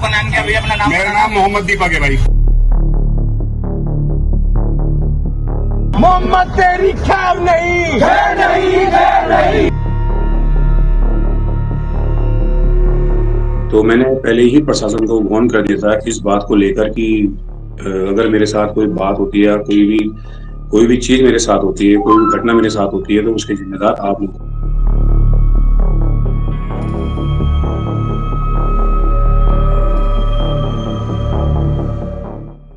आपका नाम क्या भैया? अपना नाम। मेरा नाम मोहम्मद दीपक है भाई। मोहम्मद तेरी खैर नहीं, खैर नहीं, खैर नहीं। तो मैंने पहले ही प्रशासन को वार्न कर दिया था इस बात को लेकर कि अगर मेरे साथ कोई बात होती है या कोई भी चीज मेरे साथ होती है, कोई भी घटना मेरे साथ होती है, तो उसके जिम्मेदार आप लोग।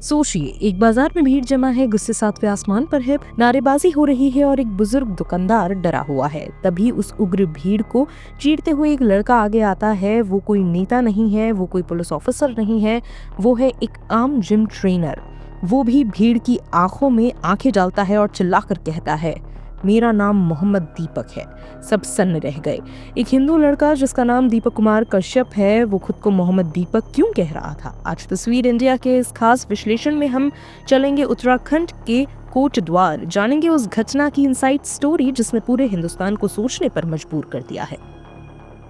सोचिए, एक बाजार में भीड़ जमा है, गुस्से सातवें आसमान पर है, नारेबाजी हो रही है और एक बुजुर्ग दुकानदार डरा हुआ है। तभी उस उग्र भीड़ को चीरते हुए एक लड़का आगे आता है। वो कोई नेता नहीं है, वो कोई पुलिस ऑफिसर नहीं है, वो है एक आम जिम ट्रेनर। वो भी भीड़ की आंखों में आंखें डालता है और चिल्लाकर कहता है, मेरा नाम मोहम्मद दीपक है। सब सन्न रह गए। एक हिंदू लड़का जिसका नाम दीपक कुमार कश्यप है, वो खुद को मोहम्मद दीपक क्यों कह रहा था? आज तस्वीर इंडिया के इस खास विश्लेषण में हम चलेंगे उत्तराखंड के कोटद्वार, जानेंगे उस घटना की इनसाइड स्टोरी जिसने पूरे हिंदुस्तान को सोचने पर मजबूर कर दिया है।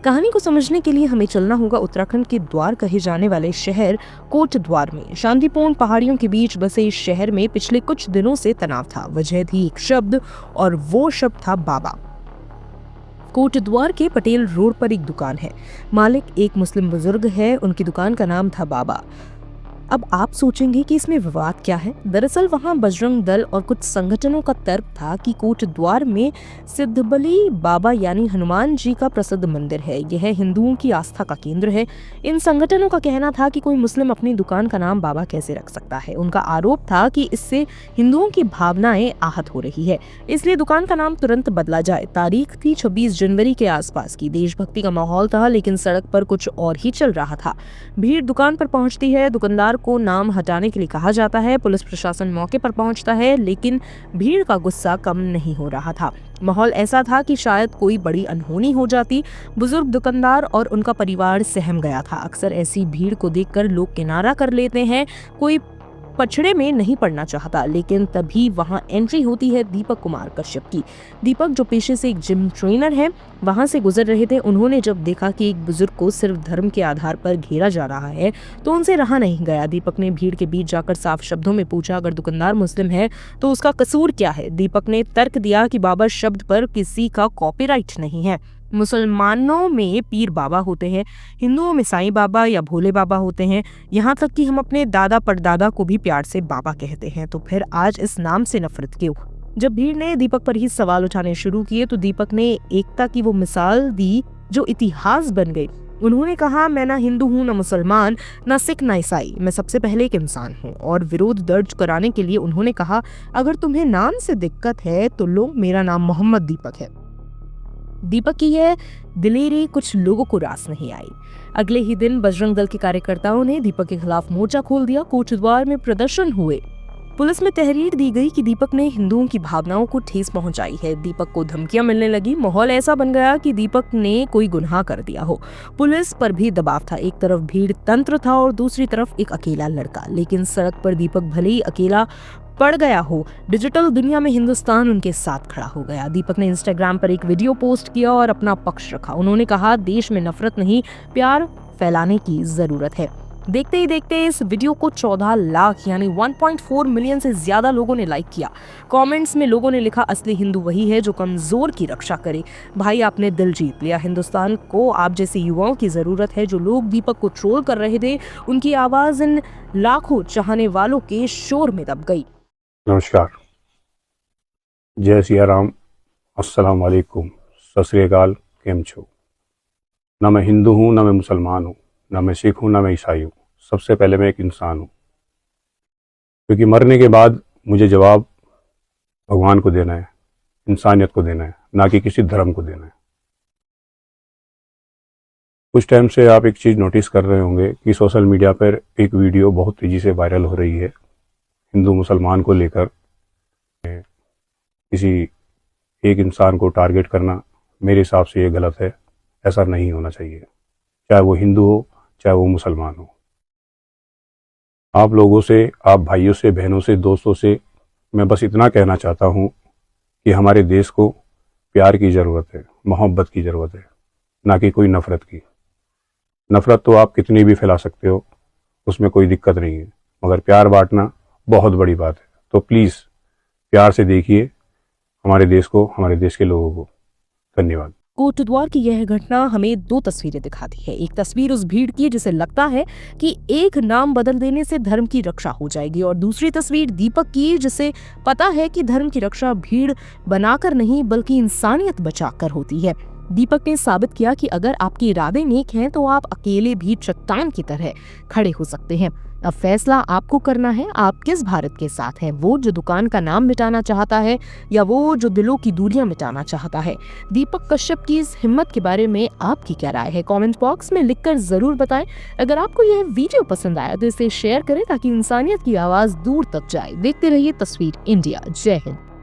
कहानी को समझने के लिए हमें चलना होगा उत्तराखंड के द्वार कहे जाने वाले शहर कोटद्वार में। शांतिपूर्ण पहाड़ियों के बीच बसे इस शहर में पिछले कुछ दिनों से तनाव था। वजह थी एक शब्द, और वो शब्द था बाबा। कोटद्वार के पटेल रोड पर एक दुकान है। मालिक एक मुस्लिम बुजुर्ग है। उनकी दुकान का नाम था बाबा। अब आप सोचेंगे कि इसमें विवाद क्या है। दरअसल वहां बजरंग दल और कुछ संगठनों का तर्क था कि कोटद्वार में सिद्धबली बाबा यानी हनुमान जी का प्रसिद्ध मंदिर है। यह हिंदुओं की आस्था का केंद्र है। इन संगठनों का कहना था कि कोई मुस्लिम अपनी दुकान का नाम बाबा कैसे रख सकता है। उनका आरोप था कि इससे हिंदुओं की भावनाएं आहत हो रही है, इसलिए दुकान का नाम तुरंत बदला जाए। तारीख थी 26 जनवरी के आसपास की। देशभक्ति का माहौल था, लेकिन सड़क पर कुछ और ही चल रहा था। भीड़ दुकान पर पहुंचती है, दुकानदार को नाम हटाने के लिए कहा जाता है। पुलिस प्रशासन मौके पर पहुंचता है, लेकिन भीड़ का गुस्सा कम नहीं हो रहा था। माहौल ऐसा था कि शायद कोई बड़ी अनहोनी हो जाती। बुजुर्ग दुकानदार और उनका परिवार सहम गया था। अक्सर ऐसी भीड़ को देखकर लोग किनारा कर लेते हैं, कोई पछड़े में नहीं पड़ना चाहता। लेकिन तभी वहां एंट्री होती है दीपक कुमार कश्यप की। दीपक, जो पेशे से एक जिम ट्रेनर है, वहां से गुजर रहे थे। उन्होंने जब देखा कि एक बुजुर्ग को सिर्फ धर्म के आधार पर घेरा जा रहा है, तो उनसे रहा नहीं गया। दीपक ने भीड़ के बीच जाकर साफ शब्दों में पूछा, अगर दुकानदार मुस्लिम है तो उसका कसूर क्या है? दीपक ने तर्क दिया कि बाबा शब्द पर किसी का कॉपीराइट नहीं है। मुसलमानों में पीर बाबा होते हैं, हिंदुओं में साईं बाबा या भोले बाबा होते हैं। यहाँ तक कि हम अपने दादा परदादा को भी प्यार से बाबा कहते हैं। तो फिर आज इस नाम से नफरत क्यों? जब भीड़ ने दीपक पर ही सवाल उठाने शुरू किए तो दीपक ने एकता की वो मिसाल दी जो इतिहास बन गई। उन्होंने कहा, मैं ना हिंदू हूँ, ना मुसलमान, ना सिख, ना ईसाई, मैं सबसे पहले एक इंसान हूँ। और विरोध दर्ज कराने के लिए उन्होंने कहा, अगर तुम्हें नाम से दिक्कत है तो लो, मेरा नाम मोहम्मद दीपक है। दीपक की यह दिलेरी कुछ लोगों को रास नहीं आई। अगले ही दिन बजरंग दल के कार्यकर्ताओं ने दीपक के खिलाफ मोर्चा खोल दिया। कोटद्वार में प्रदर्शन हुए। पुलिस में तहरीर दी गई कि दीपक ने हिंदुओं की भावनाओं को ठेस पहुंचाई है। दीपक को धमकियां मिलने लगी। माहौल ऐसा बन गया कि दीपक ने कोई गुनाह कर दिया हो। पुलिस पर भी दबाव था। एक तरफ भीड़ तंत्र था और दूसरी तरफ एक अकेला लड़का। लेकिन सड़क पर दीपक भले ही अकेला पड़ गया हो, डिजिटल दुनिया में हिंदुस्तान उनके साथ खड़ा हो गया। दीपक ने इंस्टाग्राम पर एक वीडियो पोस्ट किया और अपना पक्ष रखा। उन्होंने कहा, देश में नफरत नहीं, प्यार फैलाने की जरूरत है। देखते ही देखते इस वीडियो को 14 लाख यानी 1.4 मिलियन से ज्यादा लोगों ने लाइक किया। कमेंट्स में लोगों ने लिखा, असली हिंदू वही है जो कमजोर की रक्षा करे। भाई, आपने दिल जीत लिया। हिंदुस्तान को आप जैसे युवाओं की जरूरत है। जो लोग दीपक को ट्रोल कर रहे थे, उनकी आवाज इन लाखों चाहने वालों के शोर में दब गई। नमस्कार, जय सिया राम, अस्सलाम वालेकुम, सत श्री अकाल, केम छो। ना मैं हिंदू हूँ, ना मैं मुसलमान हूँ, ना मैं सिख हूँ, ना मैं ईसाई हूँ। सबसे पहले मैं एक इंसान हूँ, क्योंकि मरने के बाद मुझे जवाब भगवान को देना है, इंसानियत को देना है, ना कि किसी धर्म को देना है। कुछ टाइम से आप एक चीज़ नोटिस कर रहे होंगे कि सोशल मीडिया पर एक वीडियो बहुत तेज़ी से वायरल हो रही है। हिंदू मुसलमान को लेकर किसी एक इंसान को टारगेट करना मेरे हिसाब से ये गलत है। ऐसा नहीं होना चाहिए, चाहे वो हिंदू हो, चाहे वो मुसलमान हो। आप लोगों से, आप भाइयों से, बहनों से, दोस्तों से मैं बस इतना कहना चाहता हूँ कि हमारे देश को प्यार की ज़रूरत है, मोहब्बत की ज़रूरत है, ना कि कोई नफ़रत की। नफरत तो आप कितनी भी फैला सकते हो, उसमें कोई दिक्कत नहीं है, मगर प्यार बांटना बहुत बड़ी बात है। तो प्लीज़ प्यार से देखिए हमारे देश को, हमारे देश के लोगों को। धन्यवाद। कोटद्वार की यह घटना हमें दो तस्वीरें दिखाती है। एक तस्वीर उस भीड़ की जिसे लगता है कि एक नाम बदल देने से धर्म की रक्षा हो जाएगी, और दूसरी तस्वीर दीपक की जिसे पता है कि धर्म की रक्षा भीड़ बनाकर नहीं बल्कि इंसानियत बचाकर होती है। दीपक ने साबित किया कि अगर आपके इरादे नेक हैं तो आप अकेले भी चट्टान की तरह खड़े हो सकते हैं। अब फैसला आपको करना है, आप किस भारत के साथ हैं, वो जो दुकान का नाम मिटाना चाहता है या वो जो दिलों की दूरियां मिटाना चाहता है। दीपक कश्यप की इस हिम्मत के बारे में आपकी क्या राय है, कमेंट बॉक्स में लिखकर जरूर बताएं। अगर आपको यह वीडियो पसंद आया तो इसे शेयर करें ताकि इंसानियत की आवाज दूर तक जाए। देखते रहिए तस्वीर इंडिया। जय हिंद।